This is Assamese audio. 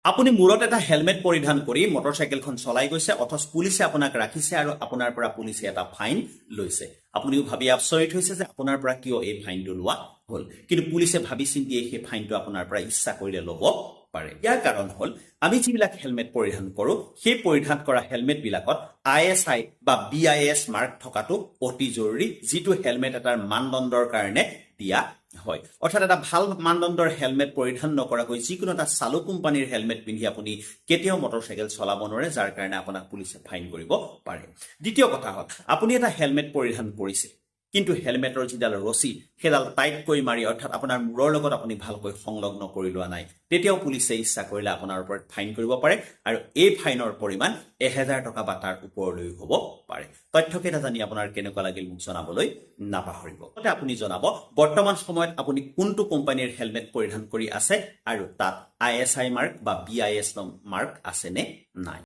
আপুনি মূৰত এটা হেলমেট পৰিধান কৰি মটৰচাইকেলখন চলাই গৈছে অথচ পুলিচে আপোনাক ৰাখিছে আৰু আপোনাৰ পৰা পুলিচে এটা ফাইন লৈছে। আপুনিও ভাবি আচৰিত হৈছে যে আপোনাৰ পৰা কিয় এই ফাইনটো লোৱা হ'ল, কিন্তু পুলিচে ভাবি চিন্তিয়ে সেই ফাইনটো আপোনাৰ পৰা ইচ্ছা কৰিলে ল'ব পাৰে। ইয়াৰ কাৰণ হ'ল আমি যিবিলাক হেলমেট পৰিধান কৰোঁ সেই পৰিধান কৰা হেলমেট বিলাকত ISI বা BIS মাৰ্ক থকাটো অতি জৰুৰী, যিটো হেলমেট এটাৰ মানদণ্ডৰ কাৰণে দিয়া হয়। অৰ্থাৎ এটা ভাল মানদণ্ডৰ হেলমেট পৰিধান নকৰাকৈ যিকোনো এটা চালু কোম্পানীৰ হেলমেট পিন্ধি আপুনি কেতিয়াও মটৰচাইকেল চলাব নোৱাৰে, যাৰ কাৰণে আপোনাক পুলিচে ফাইন কৰিব পাৰে। দ্বিতীয় কথা হ'ল আপুনি এটা হেলমেট পৰিধান কৰিছে, কিন্তু হেলমেটৰ যিডাল ৰছী সেইডাল টাইটকৈ মাৰি অৰ্থাৎ আপোনাৰ মূৰৰ লগত আপুনি ভালকৈ সংলগ্ন কৰি লোৱা নাই, তেতিয়াও পুলিচে ইচ্ছা কৰিলে আপোনাৰ ওপৰত ফাইন কৰিব পাৰে আৰু এই ফাইনৰ পৰিমাণ 1000 টকা বা তাৰ ওপৰলৈ হ'ব পাৰে। তথ্যকেইটা জানি আপোনাৰ কেনেকুৱা লাগিল মোক জনাবলৈ নাপাহৰিব। আপুনি জনাব বৰ্তমান সময়ত আপুনি কোনটো কোম্পানীৰ হেলমেট পৰিধান কৰি আছে আৰু তাত ISI মাৰ্ক বা BIS মাৰ্ক আছে নে নাই।